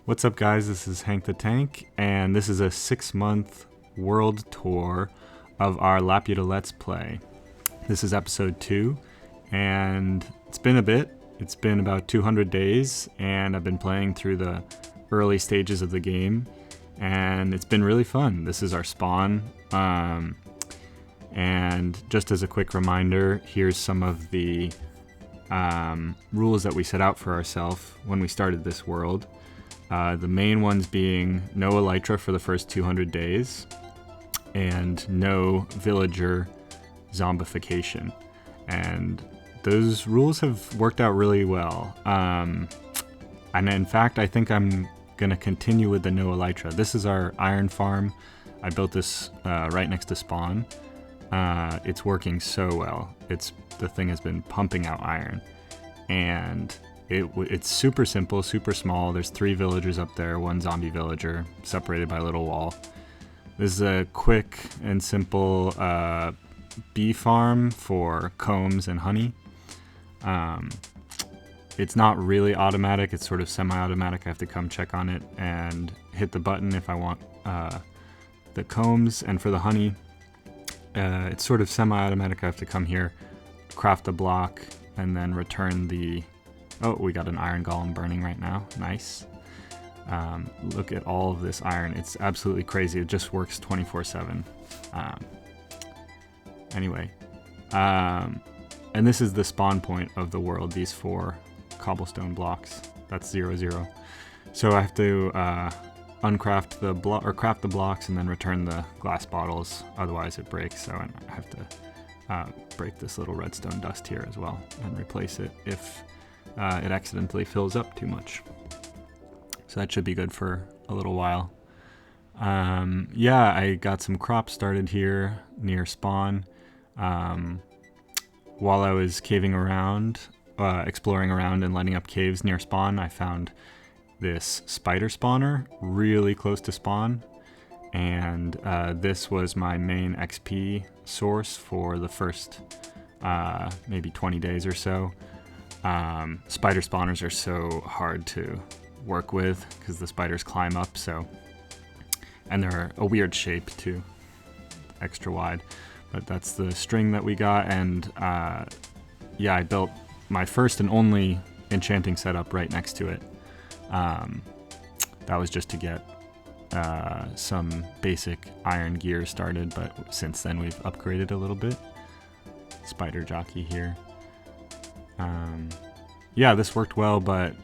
What's up, guys? This is Hank the Tank, and this is a 6-month world tour of our Laputa Let's Play. This is episode 2, and it's been a bit. It's been about 200 days, and I've been playing through the early stages of the game, and it's been really fun. This is our spawn, and just as a quick reminder, here's some of the rules that we set out for ourselves when we started this world. The main ones being no elytra for the first 200 days and no villager zombification. And those rules have worked out really well. And in fact, I think I'm going to continue with the no elytra. This is our iron farm. I built this right next to spawn. It's working so well. The thing has been pumping out iron. And it's super simple, super small. There's 3 villagers up there, 1 zombie villager, separated by a little wall. This is a quick and simple bee farm for combs and honey. It's not really automatic, it's sort of semi-automatic. I have to come check on it and hit the button if I want the combs. And for the honey, it's sort of semi-automatic. I have to come here, craft a block, and then return the... Oh, we got an iron golem burning right now. Nice. Look at all of this iron. It's absolutely crazy. It just works 24/7. Anyway. And this is the spawn point of the world, these 4 cobblestone blocks. That's 0, 0. So I have to uncraft the block, or craft the blocks and then return the glass bottles. Otherwise it breaks. So I have to break this little redstone dust here as well and replace it if it accidentally fills up too much. So that should be good for a little while. Yeah, I got some crops started here near spawn. While I was caving around, exploring around and lighting up caves near spawn, I found this spider spawner really close to spawn. And this was my main XP source for the first maybe 20 days or so. Spider spawners are so hard to work with because the spiders climb up, and they're a weird shape too, extra wide. But that's the string that we got, and yeah, I built my first and only enchanting setup right next to it. That was just to get some basic iron gear started, but since then we've upgraded a little bit. Spider jockey here. Yeah, this worked well, but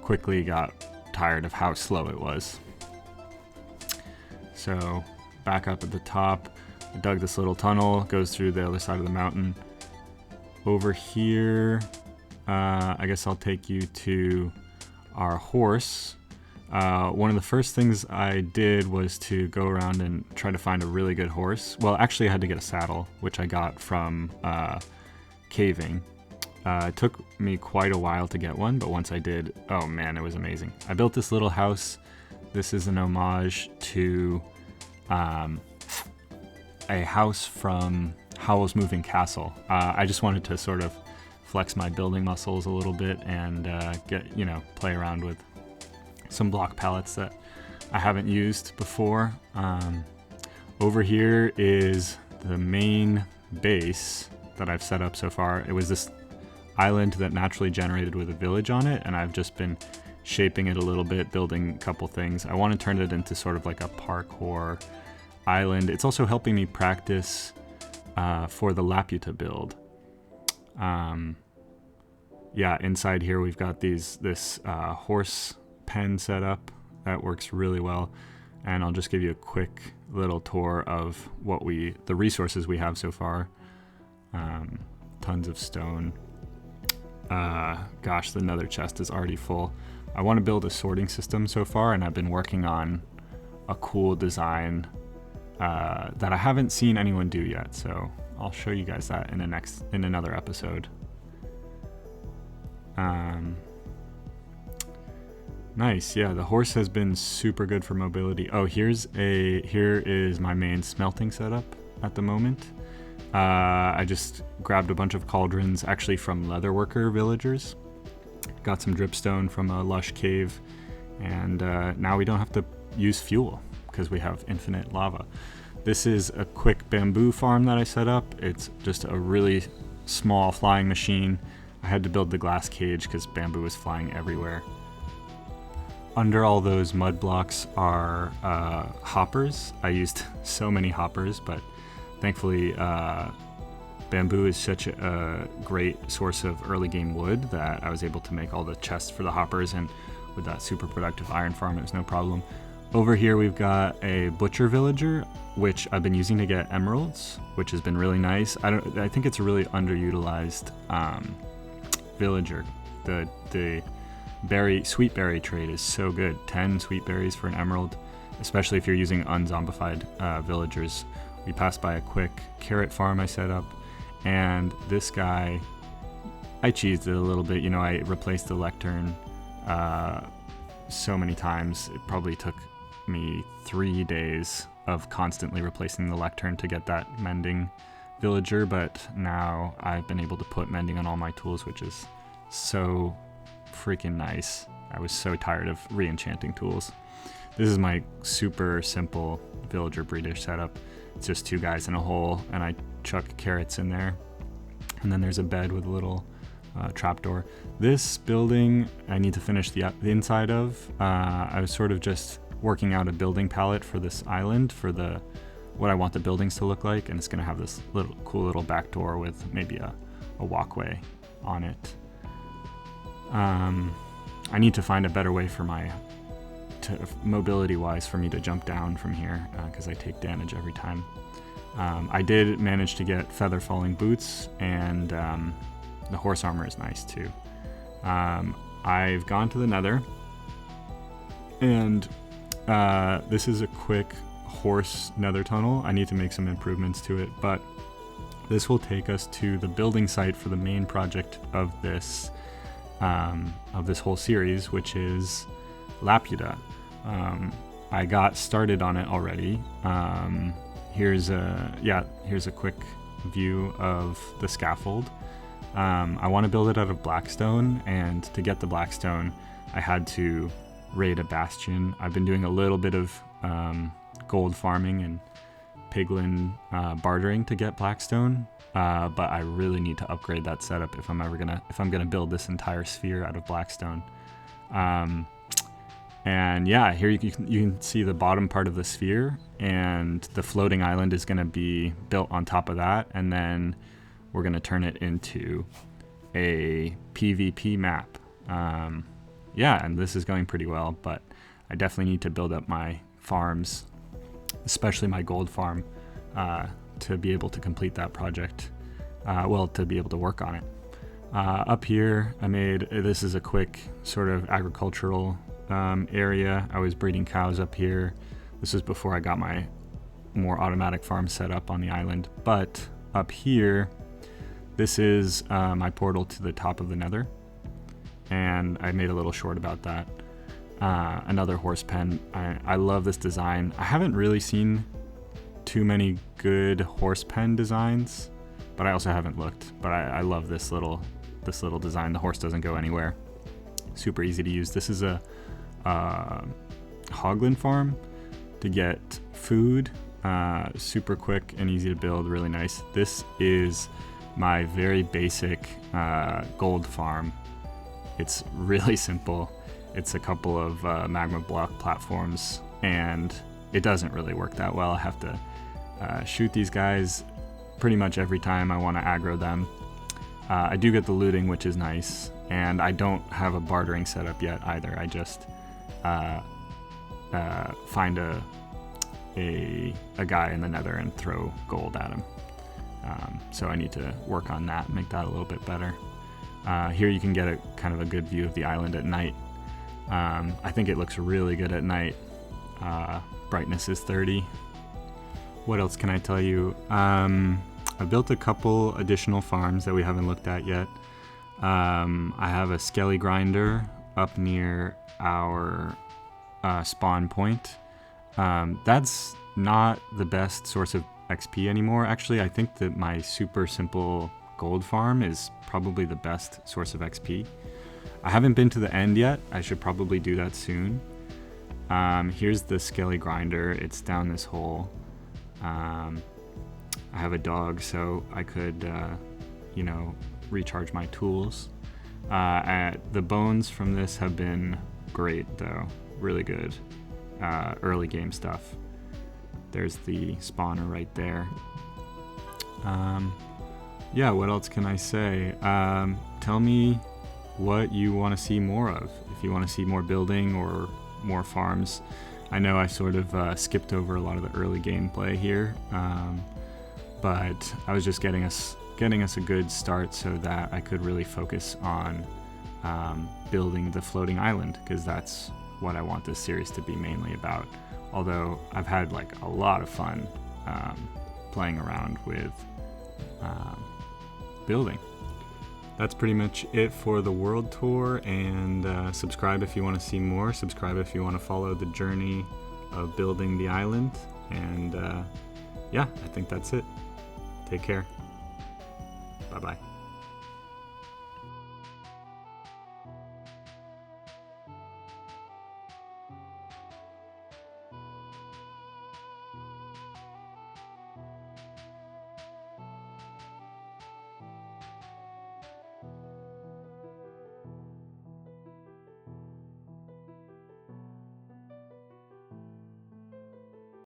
quickly got tired of how slow it was. So back up at the top, I dug this little tunnel, goes through the other side of the mountain. Over here, I guess I'll take you to our horse. One of the first things I did was to go around and try to find a really good horse. Well, actually I had to get a saddle, which I got from caving. It took me quite a while to get one, but once I did, oh man, it was amazing. I built this little house. This is an homage to a house from Howl's Moving Castle. I just wanted to sort of flex my building muscles a little bit and play around with some block pallets that I haven't used before. Over here is the main base that I've set up so far. It was this island that naturally generated with a village on it, and I've just been shaping it a little bit, building a couple things. I want to turn it into sort of like a parkour island. It's also helping me practice for the Laputa build. Yeah, inside here we've got this horse pen set up that works really well, and I'll just give you a quick little tour of the resources we have so far. Tons of stone. Gosh, the nether chest is already full. I want to build a sorting system so far, and I've been working on a cool design that I haven't seen anyone do yet, so I'll show you guys that in another episode. Nice, yeah, the horse has been super good for mobility. Oh, here is my main smelting setup at the moment. I just grabbed a bunch of cauldrons, actually from leatherworker villagers. Got some dripstone from a lush cave And now we don't have to use fuel because we have infinite lava. This is a quick bamboo farm that I set up. It's just a really small flying machine. I had to build the glass cage because bamboo was flying everywhere. Under all those mud blocks are hoppers. I used so many hoppers, but thankfully bamboo is such a great source of early game wood that I was able to make all the chests for the hoppers, and with that super productive iron farm, it was no problem. Over here we've got a butcher villager, which I've been using to get emeralds, which has been really nice. I think it's a really underutilized villager. The sweet berry trade is so good. 10 sweet berries for an emerald, especially if you're using unzombified villagers. We passed by a quick carrot farm I set up, and this guy, I cheesed it a little bit. I replaced the lectern so many times. It probably took me 3 days of constantly replacing the lectern to get that mending villager, but now I've been able to put mending on all my tools, which is so freaking nice. I was so tired of re-enchanting tools. This is my super simple villager breeder setup. It's just 2 guys in a hole, and I chuck carrots in there, and then there's a bed with a little trapdoor. This building I need to finish the inside of. I was sort of just working out a building palette for this island for what I want the buildings to look like, and it's going to have this cool little back door with maybe a walkway on it. I need to find a better way for mobility wise for me to jump down from here because I take damage every time. I did manage to get feather falling boots, and the horse armor is nice too. I've gone to the nether, and this is a quick horse nether tunnel. I need to make some improvements to it, but this will take us to the building site for the main project of this whole series, which is Laputa. I got started on it already. Here's a quick view of the scaffold. I want to build it out of blackstone, and to get the blackstone I had to raid a bastion. I've been doing a little bit of gold farming and piglin bartering to get blackstone, but I really need to upgrade that setup if I'm gonna build this entire sphere out of blackstone. And yeah, here you can see the bottom part of the sphere, and the floating island is going to be built on top of that, and then we're going to turn it into a PvP map. And this is going pretty well, but I definitely need to build up my farms, especially my gold farm, to be able to complete that project, to be able to work on it. Up here, this is a quick sort of agricultural area. I was breeding cows up here. This is before I got my more automatic farm set up on the island. But up here, this is my portal to the top of the nether, and I made a little short about that. Another horse pen. I love this design. I haven't really seen too many good horse pen designs, but I also haven't looked. But I love this little design. The horse doesn't go anywhere. Super easy to use. This is a hoglin farm to get food. Super quick and easy to build, really nice. This is my very basic gold farm. It's really simple. It's a couple of magma block platforms, and it doesn't really work that well. I have to shoot these guys pretty much every time I want to aggro them. I do get the looting, which is nice, and I don't have a bartering setup yet either. I just find a guy in the nether and throw gold at him. So I need to work on that, make that a little bit better. Here you can get a kind of a good view of the island at night. I think it looks really good at night. Brightness is 30. What else can I tell you? I built a couple additional farms that we haven't looked at yet. I have a skelly grinder up near our spawn point. That's not the best source of XP anymore. Actually, I think that my super simple gold farm is probably the best source of XP. I haven't been to the end yet. I should probably do that soon. Here's the skelly grinder. It's down this hole. I have a dog, so I could, recharge my tools. The bones from this have been great, though. Really good. Early game stuff. There's the spawner right there. What else can I say? Tell me what you want to see more of. If you want to see more building or more farms. I know I sort of skipped over a lot of the early gameplay here, but I was just getting us a good start so that I could really focus on building the floating island, because that's what I want this series to be mainly about. Although I've had like a lot of fun playing around with building. That's pretty much it for the world tour, and subscribe if you want to see more. Subscribe if you want to follow the journey of building the island, and I think that's it. Take care. Bye-bye.